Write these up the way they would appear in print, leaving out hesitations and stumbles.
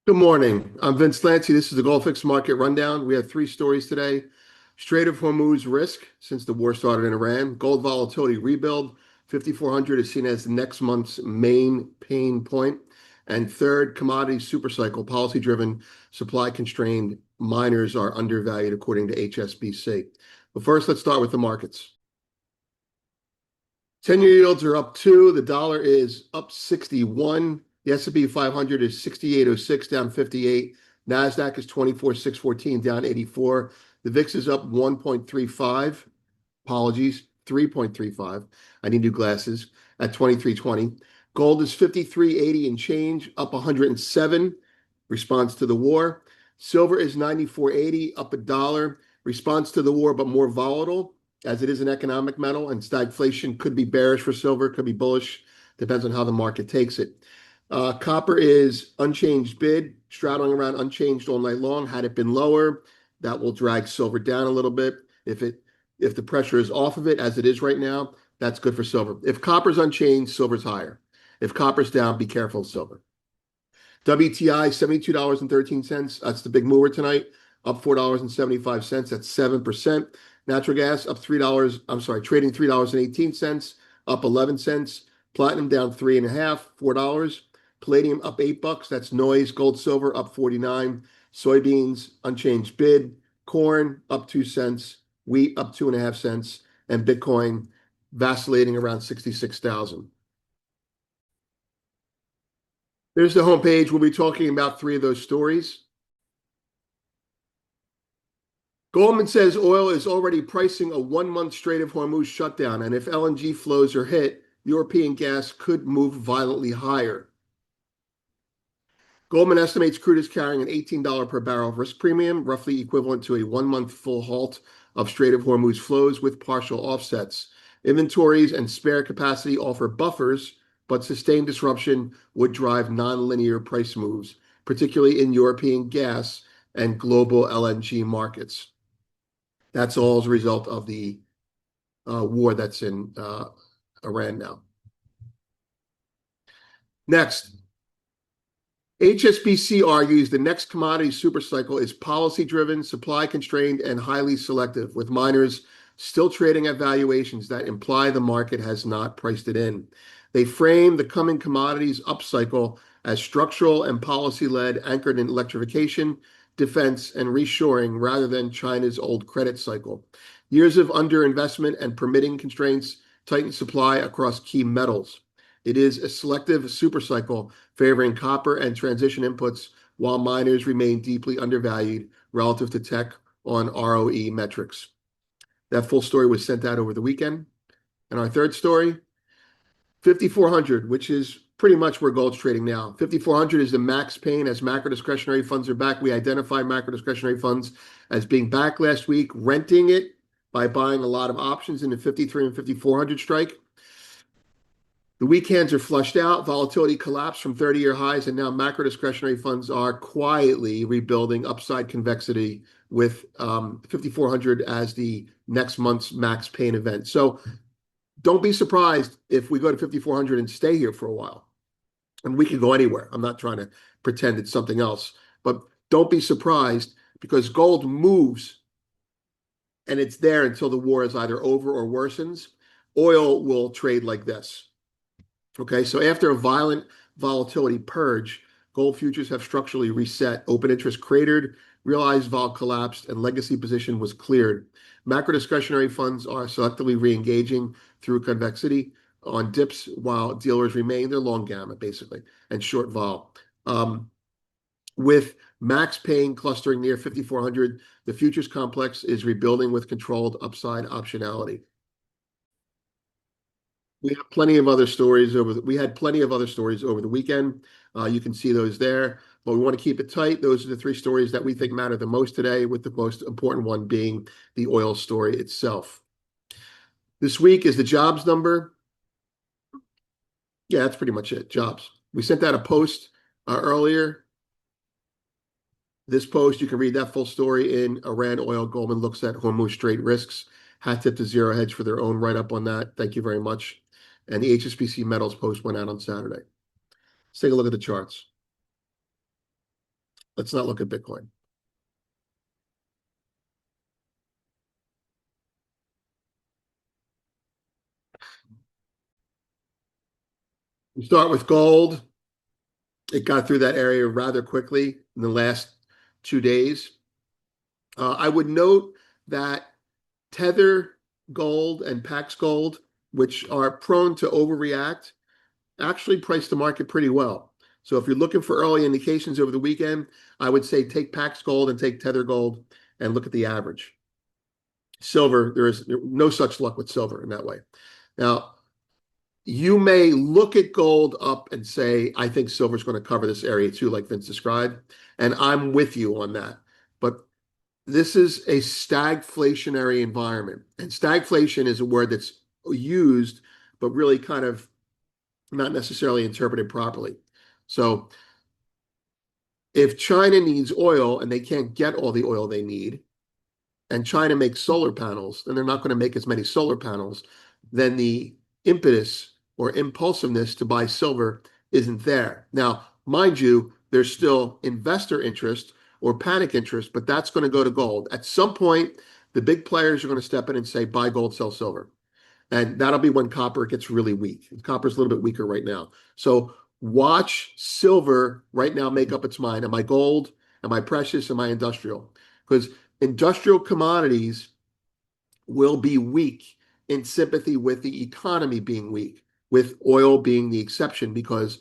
Good morning. I'm Vince Lanci. This is the GoldFix Market Rundown. We have three stories today. Strait of Hormuz risk since the war started in Iran. Gold volatility rebuild. 5,400 is seen as next month's main pain point. And third, commodity supercycle, policy-driven, supply-constrained miners are undervalued according to HSBC. But first, let's start with the markets. 10-year yields are up 2. The dollar is up 61. The S&P 500 is 6806, down 58. NASDAQ is 24,614, down 84. The VIX is up 1.35. Apologies, 3.35. I need new glasses at 2320. Gold is 53.80 and change, up 107. Response to the war. Silver is 94.80, up a dollar. Response to the war, but more volatile as it is an economic metal, and stagflation could be bearish for silver, could be bullish, depends on how the market takes it. Copper is unchanged bid, straddling around unchanged all night long. Had it been lower, that will drag silver down a little bit. If the pressure is off of it, as it is right now, that's good for silver. If copper's unchanged, silver's higher. If copper's down, be careful of silver. WTI, $72.13. That's the big mover tonight, up $4.75. That's 7%. Natural gas up $3. I'm sorry, trading $3.18, up 11 cents. Platinum down 3.5, $4. Palladium up $8. That's noise. Gold, silver up 49. Soybeans unchanged bid. Corn up 2 cents. Wheat up 2.5 cents. And Bitcoin vacillating around 66,000. There's the homepage. We'll be talking about three of those stories. Goldman says oil is already pricing a 1-month Strait of Hormuz shutdown, and if LNG flows are hit, European gas could move violently higher. Goldman estimates crude is carrying an $18 per barrel risk premium, roughly equivalent to a 1-month full halt of Strait of Hormuz flows with partial offsets. Inventories and spare capacity offer buffers, but sustained disruption would drive nonlinear price moves, particularly in European gas and global LNG markets. That's all as a result of the war that's in Iran now. Next, HSBC argues the next commodity supercycle is policy-driven, supply-constrained, and highly selective, with miners still trading at valuations that imply the market has not priced it in. They frame the coming commodities upcycle as structural and policy-led, anchored in electrification, defense, and reshoring rather than China's old credit cycle. Years of underinvestment and permitting constraints tighten supply across key metals. It is a selective supercycle favoring copper and transition inputs, while miners remain deeply undervalued relative to tech on ROE metrics. That full story was sent out over the weekend. And our third story, 5,400, which is pretty much where gold's trading now. 5,400 is the max pain as macro discretionary funds are back. We identified macro discretionary funds as being back last week, renting it by buying a lot of options in the 53 and 5,400 strike. The weekends are flushed out. Volatility collapsed from 30-year highs, and now macro discretionary funds are quietly rebuilding upside convexity with 5,400 as the next month's max pain event. So don't be surprised if we go to 5,400 and stay here for a while. And we can go anywhere. I'm not trying to pretend it's something else. But don't be surprised because gold moves and it's there until the war is either over or worsens. Oil will trade like this. Okay, so after a violent volatility purge, gold futures have structurally reset. Open interest cratered, realized vol collapsed, and legacy position was cleared. Macro discretionary funds are selectively re-engaging through convexity on dips while dealers remain their long gamut, basically, and short vol. With max pain clustering near 5,400, the futures complex is rebuilding with controlled upside optionality. We have plenty of other stories we had plenty of other stories over the weekend. You can see those there, but we want to keep it tight. Those are the three stories that we think matter the most today, with the most important one being the oil story itself. This week is the jobs number. Yeah, that's pretty much it. Jobs. We sent out a post earlier. This post, you can read that full story in Iran Oil. Goldman looks at Hormuz Strait risks. Hat tip to Zero Hedge for their own write-up on that. Thank you very much. And the HSBC metals post went out on Saturday. Let's take a look at the charts. Let's not look at Bitcoin. We start with gold. It got through that area rather quickly in the last 2 days. I would note that Tether Gold and Pax Gold, which are prone to overreact, actually priced the market pretty well. So if you're looking for early indications over the weekend, I would say take Pax Gold and take Tether Gold and look at the average. Silver, there is no such luck with silver in that way. Now, you may look at gold up and say, I think silver's going to cover this area too, like Vince described. And I'm with you on that. But this is a stagflationary environment. And stagflation is a word that's used, but really kind of not necessarily interpreted properly. So if China needs oil and they can't get all the oil they need, and China makes solar panels, then they're not going to make as many solar panels, then the impetus or impulsiveness to buy silver isn't there. Now, mind you, there's still investor interest or panic interest, but that's going to go to gold. At some point, the big players are going to step in and say, buy gold, sell silver. And that'll be when copper gets really weak. Copper's a little bit weaker right now. So watch silver right now make up its mind. Am I gold? Am I precious? Am I industrial? Because industrial commodities will be weak in sympathy with the economy being weak, with oil being the exception because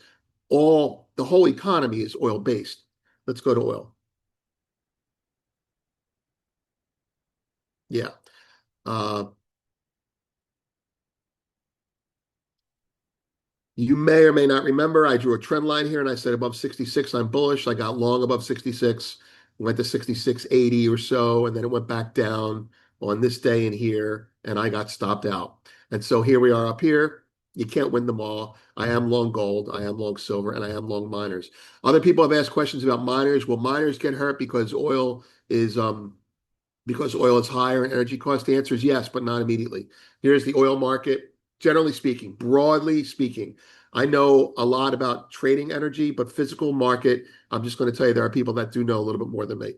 the whole economy is oil based. Let's go to oil. Yeah. Uh, You may or may not remember, I drew a trend line here and I said above 66, I'm bullish. I got long above 66, went to 66.80 or so, and then it went back down on this day and here, and I got stopped out. And so here we are up here. You can't win them all. I am long gold, I am long silver, and I am long miners. Other people have asked questions about miners. Will miners get hurt because oil is higher and energy cost? The answer is yes, but not immediately. Here's the oil market. Generally speaking, broadly speaking, I know a lot about trading energy, but physical market, I'm just going to tell you there are people that do know a little bit more than me.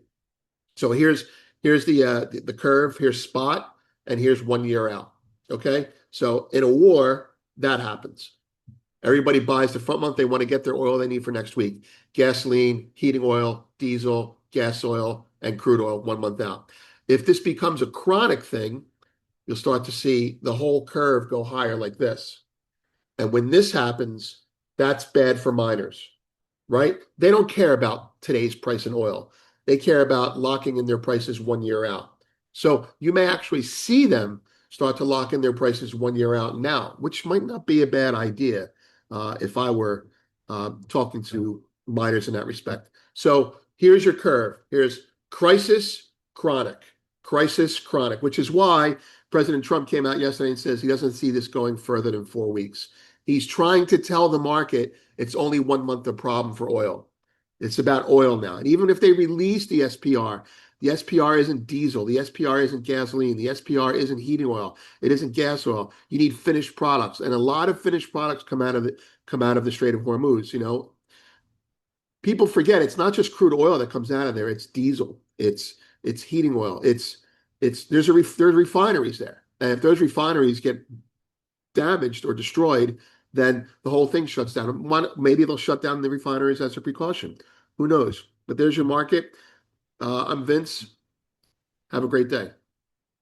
So here's the curve. Here's spot, and here's 1 year out. Okay, so in a war, that happens. Everybody buys the front month. They want to get their oil they need for next week. Gasoline, heating oil, diesel, gas oil, and crude oil 1 month out. If this becomes a chronic thing, you'll start to see the whole curve go higher like this. And when this happens, that's bad for miners, right? They don't care about today's price in oil. They care about locking in their prices 1 year out. So you may actually see them start to lock in their prices 1 year out now, which might not be a bad idea if I were talking to miners in that respect. So here's your curve. Here's crisis, chronic, crisis, chronic, which is why President Trump came out yesterday and says he doesn't see this going further than 4 weeks. He's trying to tell the market it's only 1 month of problem for oil. It's about oil now. And even if they release the SPR isn't diesel. The SPR isn't gasoline. The SPR isn't heating oil. It isn't gas oil. You need finished products. And a lot of finished products come out of the Strait of Hormuz. People forget it's not just crude oil that comes out of there. It's diesel. It's heating oil. There's refineries there. And if those refineries get damaged or destroyed, then the whole thing shuts down. Maybe they'll shut down the refineries as a precaution. Who knows? But there's your market. I'm Vince. Have a great day.